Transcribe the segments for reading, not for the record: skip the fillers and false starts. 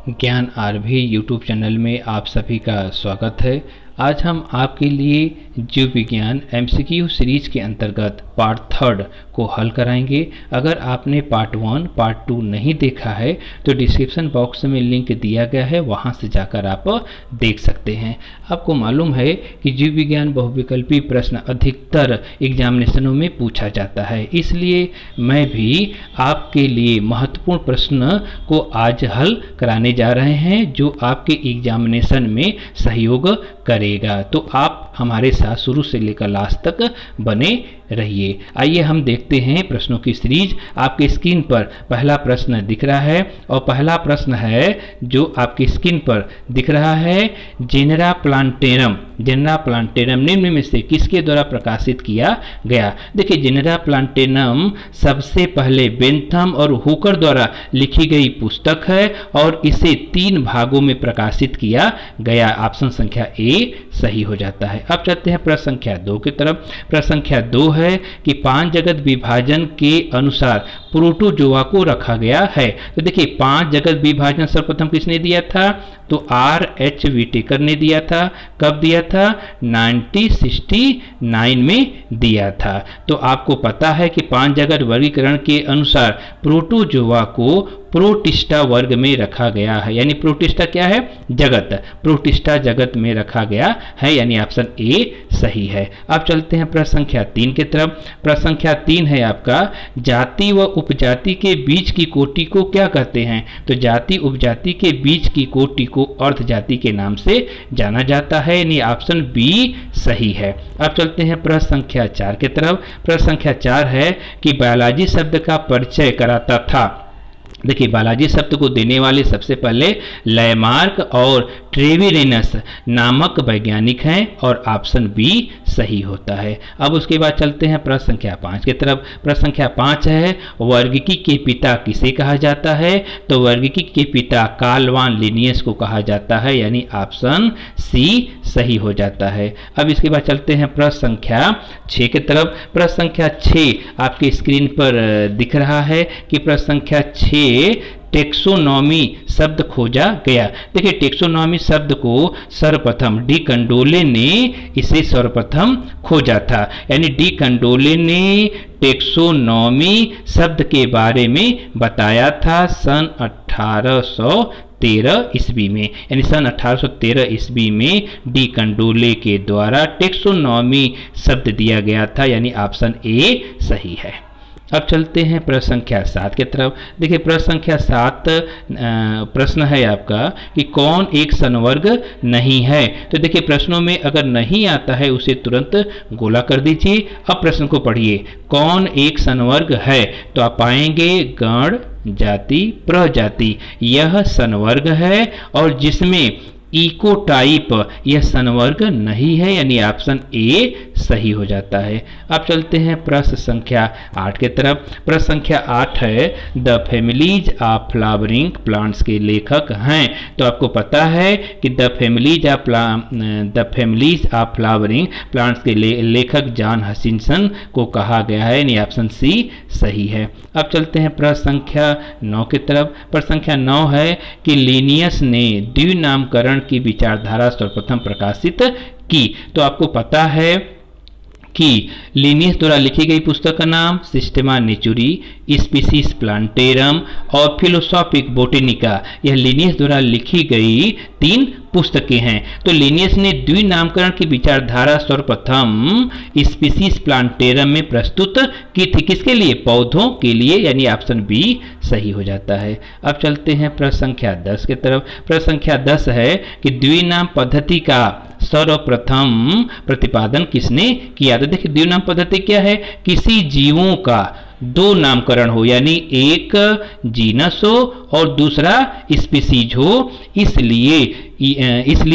ज्ञान RV YouTube channel में आप सभी का स्वागत है। आज हम आपके लिए जीव विज्ञान एमसीक्यू सीरीज के अंतर्गत पार्ट 3 को हल कराएंगे। अगर आपने पार्ट 1, पार्ट 2 नहीं देखा है तो डिस्क्रिप्शन बॉक्स में लिंक दिया गया है, वहां से जाकर आप देख सकते हैं। आपको मालूम है कि जीव विज्ञान बहुविकल्पी प्रश्न अधिकतर एग्जामिनेशनों में पूछा जाता है, इसलिए मैं भी आपके लिए महत्वपूर्ण प्रश्न को आज हल कराने जा रहे हैं जो आपके एग्जामिनेशन में सहयोग करेगा। तो आप हमारे साथ शुरू से लेकर लास्ट तक बने रहिए। आइए हम देखते हैं प्रश्नों की सीरीज। आपके स्क्रीन पर पहला प्रश्न दिख रहा है और पहला प्रश्न है जो आपकी स्क्रीन पर दिख रहा है, जेनेरा प्लांटेरम निम्न में से किसके द्वारा प्रकाशित किया गया। देखिए, जेनेरा प्लांटेरम सबसे पहले बेंथम और हुकर द्वारा लिखी गई पुस्तक है और इसे 3 भागों में प्रकाशित किया गया। ऑप्शन संख्या ए सही हो जाता है। अब चलते हैं प्रश्न संख्या 2 की तरफ। प्रश्न संख्या 2 है कि 5 जगत विभाजन के अनुसार प्रोटोजोआ को रखा गया है। तो देखिए, 5 जगत विभाजन सर्वप्रथम किसने दिया था? तो R.H. व्हिटेकर ने दिया था। कब दिया था? 1969 में दिया था। तो आपको पता है कि 5 जगत वर्गीकरण के अनुसार प्रोटोजोआ को प्रोटिस्टा वर्ग में रखा गया है, यानी प्रोटिस्टा क्या है? जगत। प्रोटिस्टा जगत में रखा गया है, यानी ऑप्शन ए सही है। अब चलते हैं प्रश्न संख्या 3 की तरफ। प्रश्न संख्या 3 है आपका, जाति व उपजाति के बीच की कोटि को क्या कहते हैं? तो जाति उपजाति के बीच की कोटि को अर्ध जाति के नाम से जाना जाता है, यानी ऑप्शन बी सही है। अब चलते हैं प्रश्न संख्या 4 की तरफ। प्रश्न संख्या 4 है कि बायोलॉजी शब्द का परिचय कराता था। देखिए, बायोलॉजी शब्द को देने वाले सबसे पहले लैमार्क और ट्रेविरेनस नामक वैज्ञानिक हैं और ऑप्शन बी सही होता है। अब उसके बाद चलते हैं प्रश्न संख्या 5 की तरफ। प्रश्न संख्या 5 है, वर्गीकी के पिता किसे कहा जाता है? तो वर्गीकी के पिता कार्ल वान लिनियस को कहा जाता है, यानी ऑप्शन सी सही हो जाता है। अब इसके बाद चलते हैं प्रश्न संख्या 6 की तरफ। प्रश्न संख्या 6 आपके स्क्रीन पर दिख रहा है कि प्रश्न संख्या 6 टेक्सोनॉमी शब्द खोजा गया। देखिए, टेक्सोनॉमी शब्द को सर्वप्रथम डी कंडोले ने इसे सर्वप्रथम खोजा था, यानी डी कंडोले ने टेक्सोनॉमी शब्द के बारे में बताया था सन 1813 ईस्वी में, यानी सन 1813 ईस्वी में डी कंडोले के द्वारा टेक्सोनॉमी शब्द दिया गया था, यानी ऑप्शन ए सही है। अब चलते हैं प्रश्न संख्या 7 की तरफ। देखिए, प्रश्न संख्या 7 प्रश्न है आपका कि कौन एक संवर्ग नहीं है। तो देखिए, प्रश्नों में अगर नहीं आता है उसे तुरंत गोला कर दीजिए। अब प्रश्न को पढ़िए, कौन एक संवर्ग है? तो आप पाएंगे गण, जाति, प्रजाति यह संवर्ग है और जिसमें इकोटाइप यह संवर्ग नहीं है, यानी ऑप्शन ए सही हो जाता है। अब चलते हैं प्रश्न संख्या 8 की तरफ। प्रश्न संख्या 8 है, the families of flowering plants के लेखक हैं। तो आपको पता है कि the families of flowering plants के लेखक जॉन हचिंसन को कहा गया है, यानी ऑप्शन सी सही है। अब चलते हैं प्रश्न संख्या 9 की तरफ। प्रश्न संख्या 9 है कि लिनियस ने द्विनामकरण की विचारधारा सर्वप्रथम प्रकाशित की। तो आपको पता है कि लिनियस द्वारा लिखी गई पुस्तक का नाम सिस्टेमा नेचुरी, स्पीसीज प्लांटेरम और फिलोसॉफिक बोटेनिका, यह लिनियस द्वारा लिखी गई 3 पुस्तकें हैं। तो लिनियस ने द्विनामकरण की विचारधारा सर्वप्रथम स्पीसीज प्लांटेरम में प्रस्तुत की थी। किसके लिए? पौधों के लिए, यानी ऑप्शन बी सही हो जाता है। अब चलते हैं प्रश्न संख्या 10 की तरफ। प्रश्न संख्या 10 है कि द्विनाम पद्धति का सर्वप्रथम प्रतिपादन किसने किया? तो देखिए, द्विनाम पद्धति क्या है? किसी जीवों का 2 नामकरण हो, यानी एक जीनस हो और दूसरा स्पीसीज हो, इसलिए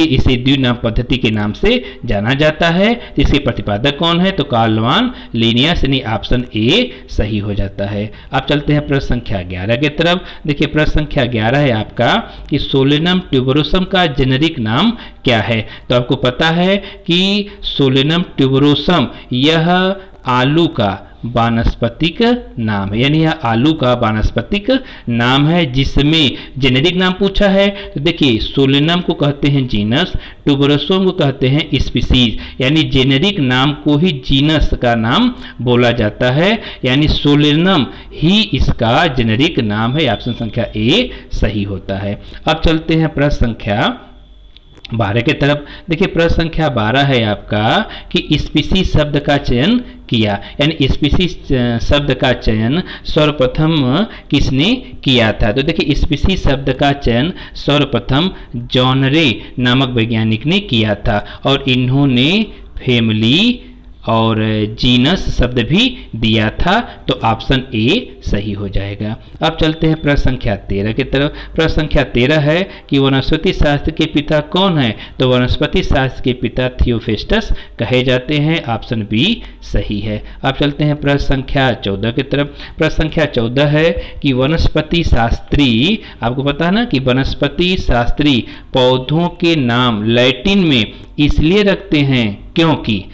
इसे द्विनाम पद्धति के नाम से जाना जाता है। इसके प्रतिपादक कौन है? तो कार्ल वान लिनियस, यानी ऑप्शन ए सही हो जाता है। अब चलते हैं प्रश्न संख्या 11 की तरफ। देखिए, प्रश्न संख्या 11 है आपका कि सोलेनम ट्यूबरोसम का जेनेरिक नाम क्या है? तो आपको पता है कि सोलेनम ट्यूबरोसम यह आलू का वानस्पतिक नाम है, यानी यह आलू का वानस्पतिक नाम है जिसमें जेनेरिक नाम पूछा है। तो देखिए सोलेनम को कहते हैं जीनस, ट्यूबरोसोम को कहते हैं स्पीसीज, यानी जेनेरिक नाम को ही जीनस का नाम बोला जाता है, यानी सोलेनम ही इसका जेनेरिक नाम है। ऑप्शन संख्या ए सही होता है। अब चलते हैं प्रश्न संख्या 12 की तरफ। देखिए प्रश्न संख्या 12 है आपका कि स्पीसीज शब्द का चयन किया, यानी स्पीसीज शब्द का चयन सर्वप्रथम किसने किया था। तो देखिए स्पीसीज शब्द का चयन सर्वप्रथम जॉन रे नामक वैज्ञानिक ने किया था और इन्होंने फैमिली और जीनस शब्द भी दिया था। तो ऑप्शन ए सही हो जाएगा। अब चलते हैं प्रश्न संख्या 13 की तरफ। प्रश्न संख्या 13 है कि वनस्पति शास्त्र के पिता कौन है। तो वनस्पति शास्त्र के पिता थियोफेस्टस कहे जाते हैं। ऑप्शन बी सही है। अब चलते हैं प्रश्न संख्या 14 की तरफ। प्रश्न संख्या 14 है कि वनस्पति शास्त्री, आपको पता है ना कि वनस्पति शास्त्री पौधों के नाम लैटिन में इसलिए रखते हैं क्योंकि,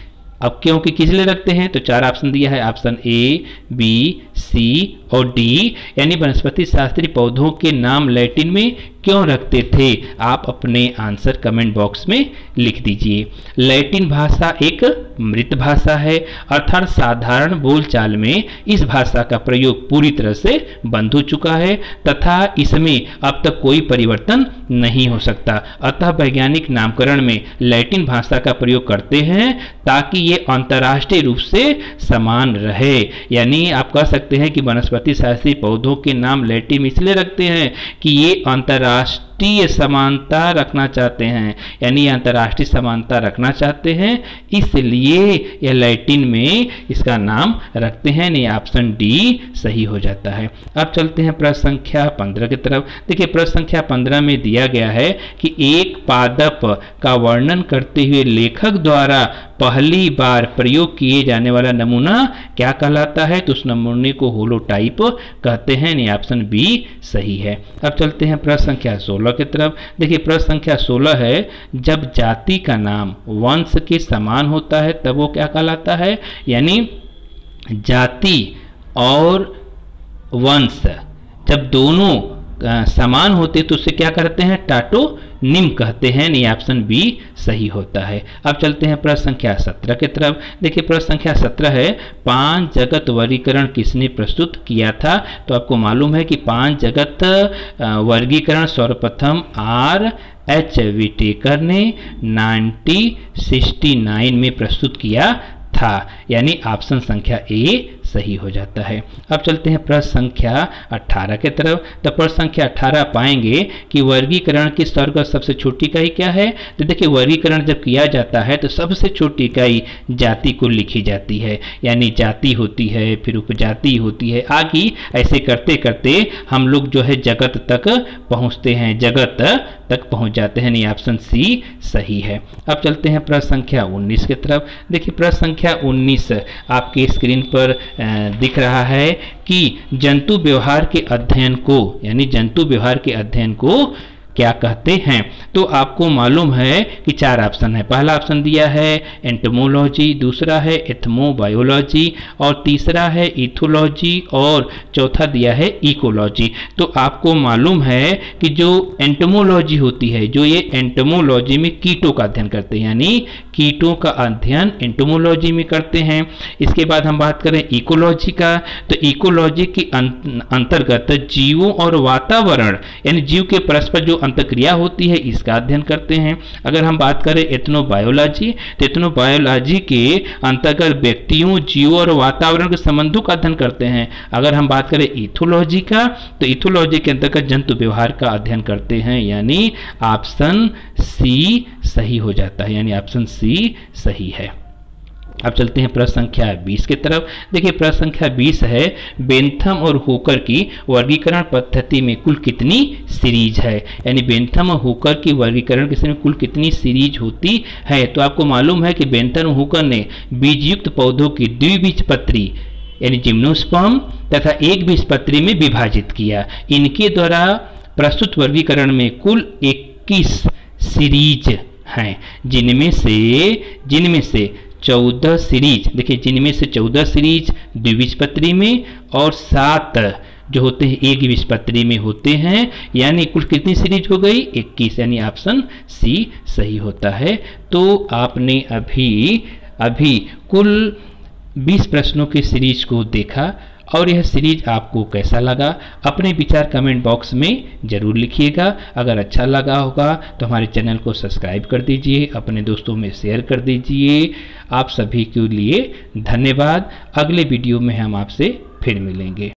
अब क्योंकि किस लिए रखते हैं, तो 4 ऑप्शन दिया है, ऑप्शन ए, बी, सी और डी, यानी वनस्पति शास्त्री पौधों के नाम लैटिन में क्यों रखते थे। आप अपने आंसर कमेंट बॉक्स में लिख दीजिए। लैटिन भाषा एक मृत भाषा है, अर्थात साधारण बोलचाल में इस भाषा का प्रयोग पूरी तरह से बंद हो चुका है तथा इसमें अब तक कोई परिवर्तन नहीं हो सकता। अतः वैज्ञानिक नामकरण में लैटिन भाषा का प्रयोग करते हैं ताकि ये अंतर्राष्ट्रीय रूप से समान रहे। यानी आप कह सकते हैं कि वनस्पति शास्त्री पौधों के नाम लैटिन में इसलिए रखते हैं कि ये अंतर्राष्ट्रीय समानता रखना चाहते हैं, यानी अंतर्राष्ट्रीय समानता रखना चाहते हैं, इसलिए यह लैटिन में इसका नाम रखते हैं। नहीं, ऑप्शन डी सही हो जाता है। अब चलते हैं प्रश्न संख्या 15 की तरफ। देखिए प्रश्न संख्या 15 में दिया गया है कि एक पादप का वर्णन करते हुए लेखक द्वारा पहली बार प्रयोग किए जाने वाला नमूना क्या कहलाता है। तो उस नमूने को होलोटाइप कहते हैं। नहीं, ऑप्शन बी सही है। अब चलते हैं प्रश्न संख्या 16 की तरफ। देखिए प्रश्न संख्या 16 है, जब जाति का नाम वंश के समान होता है तब वो क्या कहलाता है। यानी जाति और वंश जब दोनों समान होते तो उसे क्या करते हैं, टाटोनिम कहते हैं। नहीं, ऑप्शन बी सही होता है। अब चलते हैं प्रश्न संख्या 17 की तरफ। देखिए प्रश्न संख्या 17 है, 5 जगत वर्गीकरण किसने प्रस्तुत किया था। तो आपको मालूम है कि 5 जगत वर्गीकरण सर्वप्रथम R.H. विटेकर ने 1969 में प्रस्तुत किया था, यानी ऑप्शन संख्या ए सही हो जाता है। अब चलते हैं प्रश्न संख्या 18 की तरफ। तो प्रश्न संख्या 18 पाएंगे कि वर्गीकरण की स्तर सबसे छोटी इकाई क्या है। तो देखिए वर्गीकरण जब किया जाता है तो सबसे छोटी इकाई जाति को लिखी जाती है, यानी जाति होती है, फिर उपजाति होती है, आगे ऐसे करते करते हम लोग जो है जगत तक पहुँचते हैं, जगत तक पहुँच जाते हैं। नहीं, ऑप्शन सी सही है। अब चलते हैं प्रश्न संख्या 19 की तरफ। देखिए प्रश्न संख्या 19 आपके स्क्रीन पर दिख रहा है कि जंतु व्यवहार के अध्ययन को, यानी जंतु व्यवहार के अध्ययन को क्या कहते हैं। तो आपको मालूम है कि 4 ऑप्शन है। पहला ऑप्शन दिया है एंटोमोलॉजी, दूसरा है एथमोबायोलॉजी और तीसरा है इथोलॉजी और चौथा दिया है इकोलॉजी। तो आपको मालूम है कि जो एंटोमोलॉजी होती है, जो ये एंटोमोलॉजी में कीटों का अध्ययन करते हैं, यानी कीटों का अध्ययन एंटोमोलॉजी में करते हैं। इसके बाद हम बात करें इकोलॉजी का, तो इकोलॉजी के अंतर्गत जीवों और वातावरण, यानी जीव के परस्पर जो अंतक्रिया होती है इसका अध्ययन करते हैं। अगर हम बात करें एथनोबायोलॉजी, तो एथनोबायोलॉजी के अंतर्गत व्यक्तियों, जीवों और वातावरण के संबंधों का अध्ययन करते हैं। अगर हम बात करें इथोलॉजी का, तो इथोलॉजी के अंतर्गत जंतु व्यवहार का अध्ययन करते हैं, यानी ऑप्शन सी सही हो जाता है, यानी ऑप्शन सी सही है। अब चलते हैं प्रश्न संख्या 20 की तरफ। देखिए प्रश्न संख्या 20 है, बेंथम और हुकर की वर्गीकरण पद्धति में कुल कितनी सीरीज है। यानी बेंथम और हुकर की वर्गीकरण के में कुल कितनी सीरीज होती है। तो आपको मालूम है कि बेंथम और हुकर ने बीजयुक्त पौधों की द्विबीजपत्री यानी जिम्नोस्पर्म तथा एक बीजपत्री में विभाजित किया। इनके द्वारा प्रस्तुत वर्गीकरण में कुल 21 सीरीज हैं, जिनमें से 14 सीरीज, देखिए जिनमें से 14 सीरीज द्विबीजपत्री में और 7 जो होते हैं एक बीजपत्री में होते हैं, यानी कुल कितनी सीरीज हो गई? 21, यानी ऑप्शन सी सही होता है। तो आपने अभी कुल 20 प्रश्नों की सीरीज को देखा और यह सीरीज आपको कैसा लगा? अपने विचार कमेंट बॉक्स में ज़रूर लिखिएगा। अगर अच्छा लगा होगा तो हमारे चैनल को सब्सक्राइब कर दीजिए, अपने दोस्तों में शेयर कर दीजिए। आप सभी के लिए धन्यवाद। अगले वीडियो में हम आपसे फिर मिलेंगे।